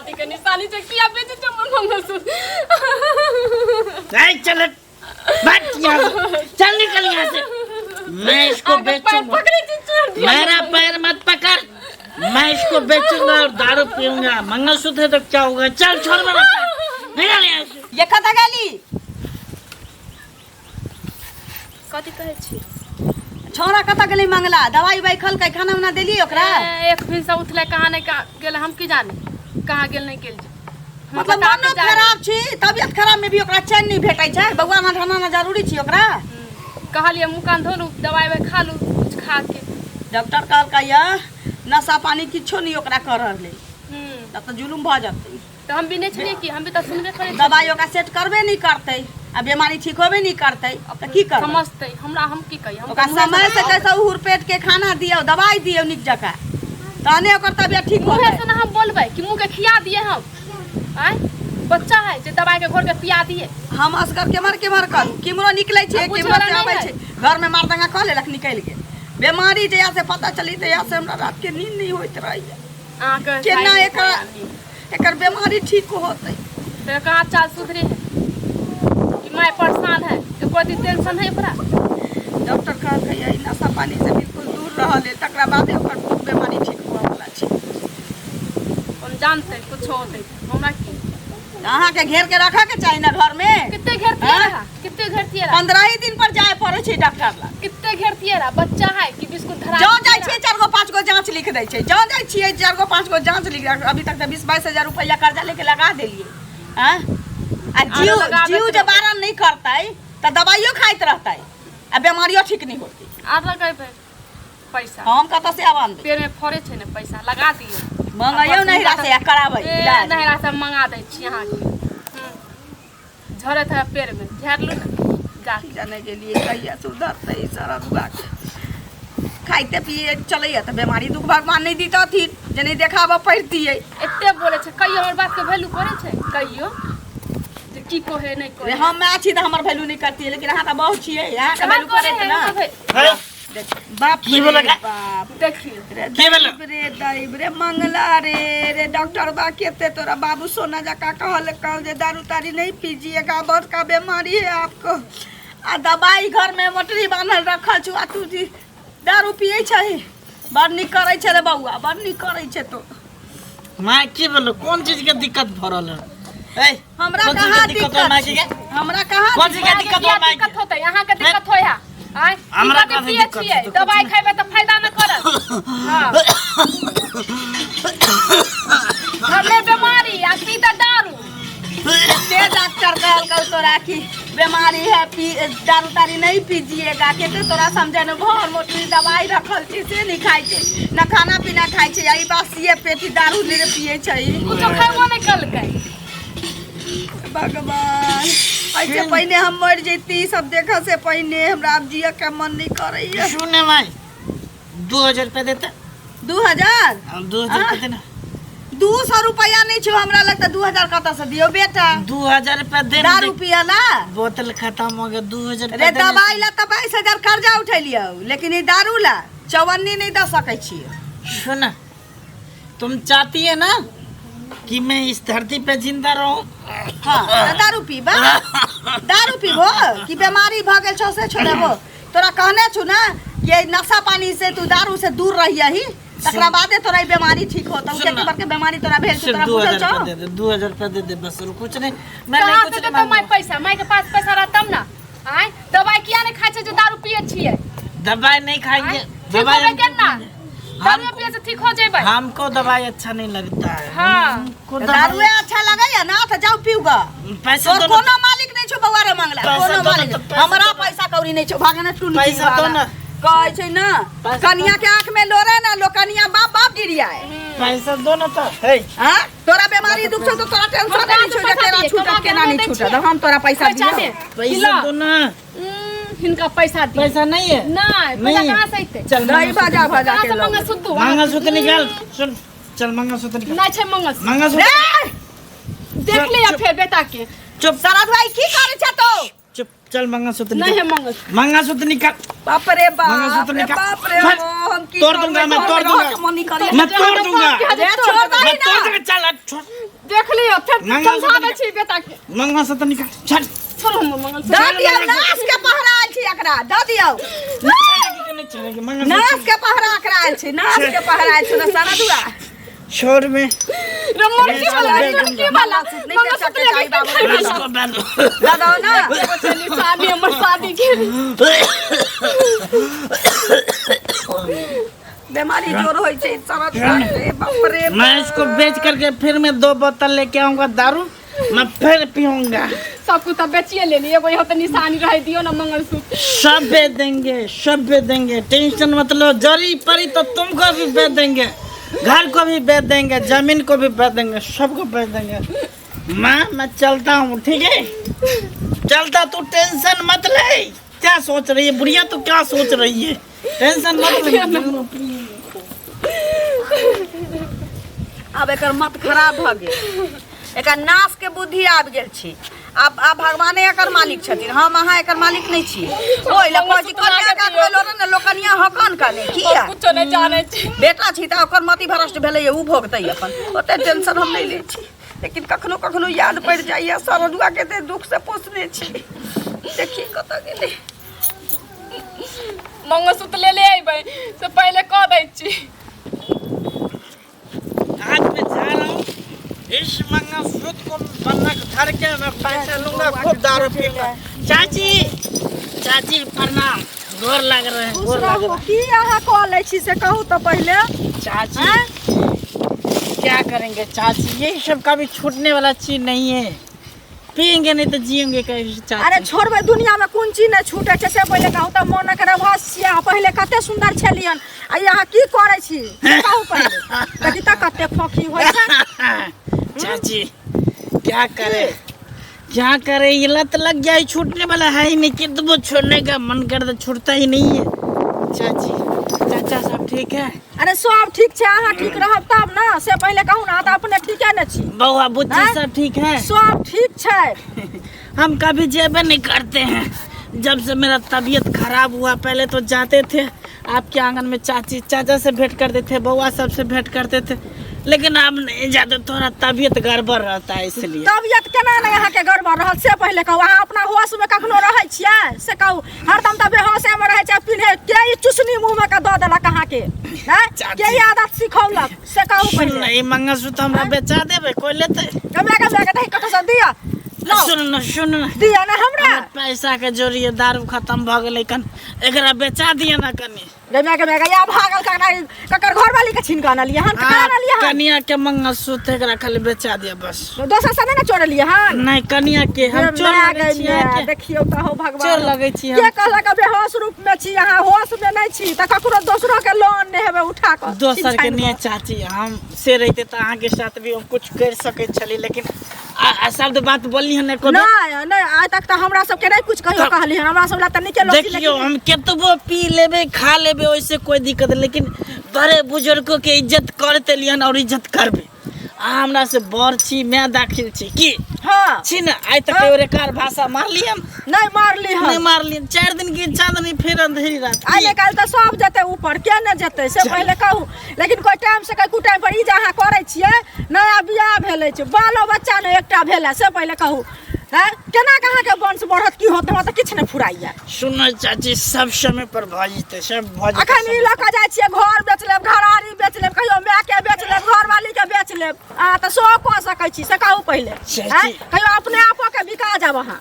शादी के निशानी से किया बेचे तो मंगलसूत्र। चल बैठ यहाँ से, चल निकल यहाँ से। मैं इसको बेचूंगा, मेरा पैर मत पकड़, मैं इसको बेचूंगा और दारू पीऊंगा। मंगलसूत्र है तो क्या होगा? चल छोड़ मेरा पैर, निकल यहाँ से। ये कथा गाली कथी कहै छी? छोरा कथा गेली मंगला, दवाई उवाई खल के खाना उना देली ओकरा? एक दिन से उठले कहाँ नहीं गेल, हम की जाने कहाँ गेल नहीं गेल। मतलब मन खराब छी, तबियत खराब में भी ओकरा चैन नहीं भेटै छै। बउआ ना ठाना जरूरी छी ओकरा। कहलिए मुँह कान धोलू, दवाई उवाई खा लू कुछ खा के। डॉक्टर कहलकै या नशा पानी किछो नहीं ओकरा कर रहले, तब तो जुलुम भ जतै। तो हम भी नहीं छलिए कि हम भी तो सुनबे करे। दवाई ओकरा सेट करबे नहीं करतै, आ बीमारी ठीक होबे नहीं करतै, तो की करबै? समझतै हमरा, हम की कहिए? ओकरा समय से कैसे उहुर पेट के खाना दियो, दवाई दियो निक जका, तहने ओकर तबियत ठीक मुँह होतै। से ना हम बोलबै कि मुँह के खिया दिए हम। आय बच्चा है जे दवाई के घोर के पिया दिए। हम असगर केमर करू, किमरो निकलै छै, किमरो से आबै छै, घर में मारदंगा कह लेलक निकल गेल। बीमारी जया से पता चली तया से हमरा रात के नींद नहीं होइत रहैया। केना एकर बीमारी ठीक होतै? तो कहाँ चाल सुधरे है कि मैं परेशान है, एको दिन टेंशन है ओकरा। डॉक्टर कहलकै ई नशा पानी से बिल्कुल दूर रहले, तकरा बादे ओकर बीमारी ठीक हुआ वाला छै। हम जानते कुछ होते हमरा की अहाँ के घेर के रखा के चाहिए ना घर में। कितने घेरतिए रहा, कितने घेरतिए रहा? 15 ही दिन पर जाए पड़े छै डॉक्टर ला। कितने घेरतिए रहा? बच्चा है कि बिस्कुट धरा जो जाय छै 4 गो 5 गो जांच लिख दै छै, जो जाय छियै 4 गो 5 गो जांच लिख। अभी तक तो 20-22 हजार रुपया कर्जा लेके लगा देलिए। हां आ जीव जे बारन नहीं करतै त दवाइयो खाइत रहतै आ बीमारियो ठीक नहीं होतै। आ लगे पैसा हम कत से आवन दे? पेड़ में फरे छै ने, पैसा लगा दियो। मंगाइयो नहीं रासे या कराबै इलाज नहीं रासे मंगा दै छी अहाँ के। झरत है पेड़ में, झाड़ लो जा जाने के लिए कहिया सुधरतै सारा दुआ खाइते पिए चलैया त बीमारी दुख भगवान नहीं दीतथिन, जे नहीं देखाबऽ पड़तियै। एते बोले छै, कहियो हमर बात के वैल्यू करे छै? कहियो जे की कोहे नहीं कोहे। हम मैं छी त हमर वैल्यू नहीं करती है, लेकिन अहाँ त बहुत छियै, अहाँ के वैल्यू करे छै ना। बाप की बोला का? बाप देखिए के बोला? रे दाइब रे मंगला रे डॉक्टर बा केते तोरा बाबू सोना जका कहल जे दारू तारी नहीं पीजिएगा, बहुत का बीमारी है आपको। आ दवाई घर में मोटरी बांधल रखल छु, आ तू जी दारू पिए छै। बड़ निक करे छै रे बउआ, बड़ निक करे छै तो। माय की बोलो, कौन चीज के दिक्कत भरल है? ए हमरा कौन चीज कहाँ के दिक्कत है माय के? हमरा कहाँ कौन चीज के दिक्कत है माय के? दिक्कत होतै, अहाँ के दिक्कत होय है। आय हमरा हमरा कहाँ पिए दिक्कत छियै, है? दवाई खैबे त फायदा न करत। हां हमें बीमारी आ पी त दारू। ते डॉक्टर कहल तोरा की बीमारी है, पी दारू तारी नहीं पीजिएगा, केते तोरा समझे न। घर मोटरी दवाई रखल छी से नहीं खाइ छै, न खाना पीना खाइ छै, यही बस ये पेटी दारू ले पिए छै। कुछ खैबो नहीं कलकै। भगवान ऐसे पहले हम मर जैती, सब देखा से पहले हमरा अब जिया के मन नहीं करैया। सुने माय 2000 रुपया देता। 2000 2000 रुपया देना। 200 रुपया नहीं छो हमरा लगता। 2000 कत से दियो बेटा? 2000 रुपया दे। दारू पियला बोतल खत्म हो गया, 2000 रे दवाई ला त 22,000 कर्जा उठेलियो, लेकिन ये दारू ला 54 नहीं दे सकै छियै। सुना, तुम चाहती है ना कि मैं इस धरती पे जिंदा रहूं? हाँ दारू पीबा, दारू पीबो कि बीमारी भ गेल छौ से छोड़बो? तोरा कहने छु ना ये नशा पानी से तू दारू से दूर रहियही, तकरा बादे तोरा ई बीमारी ठीक होतौ। केते बार के बीमारी तोरा भेल छ, तोरा बुझल छौ? 2000 रुपया दे दे बस, और कुछ नहीं। मैं नहीं कहाँ कुछ से नहीं तो माय मांगूंगा। पैसा, माय के पास पैसा रहतम ना। आय दवाई किया नहीं खाइ छै जे दारू पिए छियै? दवाई नहीं खाएंगे, दवाई ना दारू पिए से ठीक हो जेबै। हमको दवाई अच्छा नहीं लगता है। हाँ दारू अच्छा लगैया ना त जाओ पीउगा। पैसा तोर दो कोनो मालिक नहीं छौ बउआ रे मंगला, पैसा कोनो दो ना, मालिक तो पैसा हमरा दो ना। पैसा कौड़ी नहीं छौ, भागना टुन पैसा दो ना। कहै छै ना कनिया के आंख में लोरे ना लोकनिया बाप बाप गिरिया है। पैसा दो ना तो है। हां तोरा बीमारी दुख छौ तो तोरा टेंशन नहीं छौ जे तेरा छूटत केना नहीं छूटत। हम तोरा पैसा दियो, पैसा दो ना। हिनका पैसा दी। पैसा नहीं है? नहीं पैसा कहाँ से अइतै? चल दही भाजा भाजा कहाँ के से लो। मंगलसूत्र? मंगलसूत्र निकाल। सुन, चल मंगलसूत्र निकाल। नहीं छै मंगलसूत्र। मंगलसूत्र रे देख लिया फिर बेटा के। चुप शरद भाई की करे छ तो? चुप चल मंगलसूत्र नहीं है निकाल। मंगलसूत्र। मंगलसूत्र निकाल। बाप रे बाप मंगलसूत्र रे निकाल। बाप रे हट। हम की तोड़ दूंगा मैं, तोड़ दूंगा। मैं तोड़ दूंगा। अरे छोड़ दही मैं तोड़ ना दूंगा, चल छोड़। देख लियो फिर मंगलसूत्र समझा दै निकाल। छी बेटा के। मंगलसूत्र निकाल, चल। छोड़ हम मंगलसूत्र। द दियौ नास के पहराल छी एकरा द दियौ चलेगी कि नहीं चलेगी? मंगलसूत्र नास के पहरा कराल छी नास के पहराल छी ना सारा दुआ छोड़ में। रमोटी वाला लड़की वाला मंगलसूत्र लेके खाई इसको बांधो। दादा ना बच्चे निशानी हमर शादी के। बीमारी जोर होई छै सारा रे बाप रे मैं इसको बेच करके फिर मैं 2 बोतल लेके आऊंगा दारू, मैं फिर पीऊंगा। सब कुछ तो बेचिए ले लिए, एगो यहाँ पे निशानी रह दियो ना मंगलसूत्र। सब बेच देंगे, सब बेच देंगे, टेंशन मत लो। जरी पड़ी तो तुमको भी बेच देंगे, घर को भी बेच देंगे, जमीन को भी बेच देंगे, सबको बेच देंगे। मैं चलता हूँ, ठीक है? चलता, तू टेंशन मत ले। क्या सोच रही है बुढ़िया, तू क्या सोच रही है? टेंशन मत ले। अब एकर मत खराब भ गेल, एकर नाश के बुद्धि आबि गेल छी। अब भगवाने एकर मालिक छथिन, हम अहाँ एकर मालिक नहीं छी। ओइ ल कहै छी कन्या का कहलो न लोकनिया हकन कने किया कुछ नहीं जाने छी। बेटा छी त ओकर मति भ्रष्ट भेलै, उ भोगतै अपन। ओते टेंशन हम नहीं लै छी, लेकिन कखनो कखनो याद पड़ जाइए सरनुआ के ते दुख से पोसने छी। देखी कत गेलै मंगलसूत्र ले ले आइबै से पहले कह दै छी। आज मैं जा रहा हूँ, इस मंगलसूत्र को बंधक धर के मैं पैसा लूंगा, खूब दारू पीऊंगा। चाची प्रणाम, गोर लग रहे हैं, गोर लग रहे हैं। की अहाँ कह लै छी से कहू तो पहले। चाची क्या करेंगे चाची, ये सब कभी छूटने वाला चीज नहीं है। पियेंगे नहीं तो जिएंगे कैसे चाची? अरे छोड़बै, दुनिया में कोन चीज नहीं छूटे छै से पहले कहू त। मोनक रहस्य पहले कते सुंदर छलियन, आ यहाँ की करे छी कहू पहले। देखी त कते खोखी होय छै। चाची क्या करे, क्या करे, ये लत लग जाए, छूटने वाला है ही नहीं। कितना छोड़ने का मन कर तो छूटता ही नहीं है। चाची चाचा सब ठीक है? अरे सब ठीक छै, अहाँ ठीक रहब तब ना। से पहले कहू ना, त अपने ठीके न छी। बउआ बुच्ची सब ठीक है? सब ठीक छै। हम कभी जेबे नहीं करते हैं। जब से मेरा तबीयत खराब हुआ, पहले तो जाते थे आपके आंगन में, चाची चाचा से भेंट करते थे, बउआ सबसे भेंट करते थे, लेकिन अब नहीं जाते, थोड़ा तबीयत गड़बड़ रहता है इसलिए। तबियत केना नहीं अहाँ के गड़बड़ रहत से पहले कहू। अहाँ अपना होश में कखनो रहै छियै से कहू? हरदम त बेहोशे में रहै छै। पिन्हे के ई चुसनी मुंह में के द देलक अहाँ के? हैं के ई आदत सिखौलक से कहू पहले? नहीं मंगलसूत्र हमरा बेचा देबे, कोई लेते? कमे दही कत से दिया लो सुन न दिया ना हमरा। पैसा के जोरिए दारू खत्म भ गेलै, कन एकरा बेचा दिया ना कनी। कमे या भागल ककर घर वाली के छीन के आनलिए हन, ककर आनलिए हन? कनिया के मंगलसूत्र एकरा खाली बेचा दिया बस। दोसर से नहीं ना चोरलिए हन? नहीं कनिया के हम चोर लगै छियै के? देखियो त हो भगवान, चोर लगै छी हम। के कहलक बेहोश रूप में छी अहाँ? होश में नहीं छी त ककरो दोसरो के लोन ने हेबे उठा के? दोसर के नहीं चाची, हम से रहते तो अहाँ के साथ भी हम कुछ कर सके छली, लेकिन शब्द बात बोली हन एको। नहीं आज तक तो हमरा सब के नहीं कुछ कहियो कहली हन। हमरा सब ला त निके लोग। देखियो हम केतबो पी लेबे खा लेबे वैसे कोई दिक्कत नहीं, लेकिन बड़े बुजुर्गों के इज्जत करते लियन और इज्जत करबे। हमरा से बड़ छी, मैं दाखिल छी की? हां छी ना। आज तक एवरे कार भाषा मार लियम? नहीं मारली हन। नहीं मार लियम। 4 दिन की चांदनी फिर अंधेरी रात। आइले काल त सब जते ऊपर के न जते से पहले कहू। लेकिन कोई टाइम से कोई टाइम पर ई जहाँ करे छिए, नया बियाह भेले छै, बालो बच्चा ने एकटा भेला से पहले कहू। हैं केना कहाँ के वंश बढ़त की होत? हमरा त किछ नहीं फुराइया। सुनो चाची, सब समय पर भ जेते, सब भ जेते। अखन ई लक जाय छिए, घर बेच लेब, घरारी बेच लेब, कहियो माय के बेच लेब, घर वाली के बेच लेब। आ त सो क सकै छी से कहू पहले। हैं कहियो अपने आपो के बिका जाब अहाँ।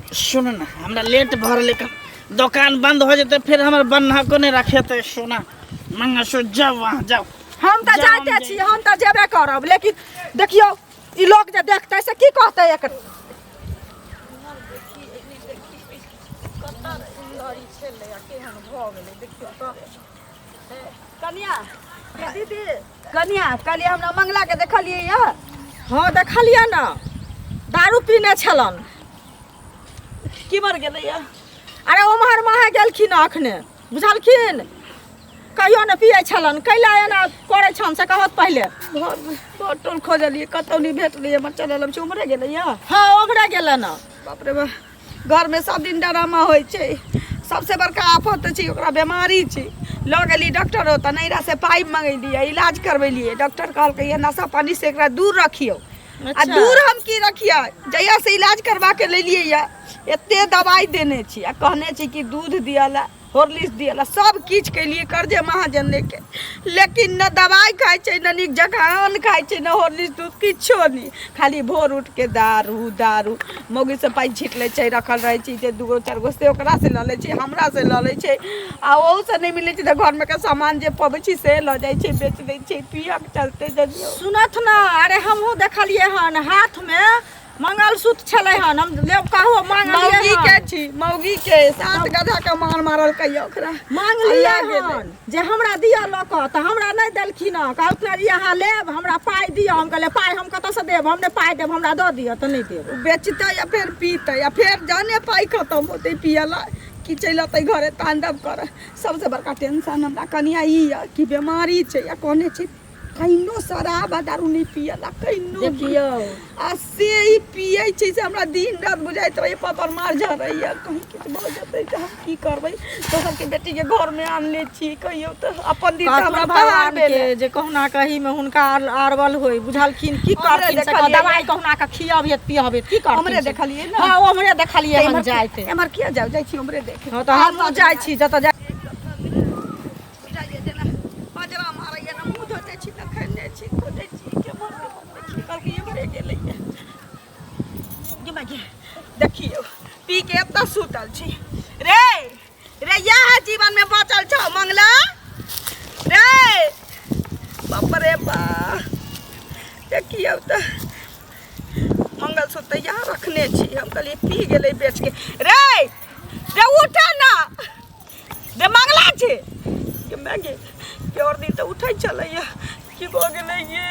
सुनो ना, हमरा लेट भर, लेकिन दुकान बंद हो जेते, फिर हमर बन्हा को नहीं रखेते। सोना मंगलसूत्र जाओ, वहाँ जाओ। हम त जाते छी, हम त जेबे करब, लेकिन देखियो ई लोग जे देखतै से की कहतै एकर? कनिया दीदी, कनिया काली हमरा मंगला के देखलिए या? हाँ देखलिए ना, दारू पीने छलन। की मर गेलै या? अरे उम्हर माहे गेलखिन अखने, बुझलखिन? कहियो न पिए छलन, कैला एना करे छन से कहत पहले। बटल खोजलिए, कतौ नहीं भेटलिए, बच्चा ललम से उमरे गेलै या? हाँ उम्हरे गेलन। बाप रे बाप, घर में सब दिन ड्रामा होइ छै। सबसे बड़का आफत छै ओकरा बीमारी छै। लऽ गेली डॉक्टर होता नैरा से पाइप मंगेलिए इलाज करवेलिए। डॉक्टर कहलकै ये नशा पानी से एकरा दूर रखियो। आ दूर हम की रखिए जहिया से इलाज करवा के लेलिए या एते दवाई देने छी आ कहने छी कि दूध दियला हॉर्लिक्स दियला सब किछ के लिए कर्जे महाजन लेके, लेकिन न दवाई खाइ छै न नीक जकाँ अन्न खाइ छै न हॉर्लिक्स दूध किछो नहीं। खाली भोर उठ के दारू दारू मौगी से पाइ छीट ले छै रखल रहे छै जे 2 4 गो से ओकरा से लऽ ले छै हमरा से लऽ ले छै। आ ओहू से नहीं मिले छै तऽ घर में के सामान जे पबै छी से लऽ जाइ छै बेच दै छै पिया के चलते जनियो। सुनत ना अरे हमहू देखलिए हन हाथ में मंगलसूत्र छले हन हम लेब कहू मांग मौगी के छी मौगी के 7 गधा के मार मारल कहियो ओकरा मांग लिया हन जे हमरा दिया लक त हमरा नहीं देलखिन। कहलखिन यहाँ लेब हमरा पाई दिया। हम कहले पाई हम कत से देब, हम ने पाई देब हमरा दऽ दिया त नहीं देब। बेचते या फिर पीते या फिर जाने पाई खत्म होते पियला कि चल अतै घरे तांडव कर। सबसे बड़का टेंशन हमरा कनिया ई है कि बीमारी छै या कोने छै कहिनो शराब दारू नहीं पियला कहिनो देखियो आ से ही पिए छै से हमरा दिन रात बुझाइत रही पर मार जा रही है। कहीं किछ भ जतै त हम की करबै। दोसर के बेटी के घर में आनले छी कहियो त अपन दिन हमरा भगवान के जे कहुना कही में हुनका आरवल होई बुझलखिन की करथिन से दवाई कहुना के खियाबे पियाबे की करथिन। हमरे देखलिए ना हां हमरे देखलिए हम जाइते हमर किया जाइ छी हमरे देखे। हां त हम जाइ छी जत जा देखियो पी के एत सुतल छी रे रे यह जीवन में बचल छौ मंगला रे बाप रे बा। देखियो त मंगलसूत्र यहाँ रखने छी हम कहलिए पी गेले बेच के। रे रे उठा ना रे मंगला छे के मैं गे के और दिन त उठै चलैया की हो गेलै ये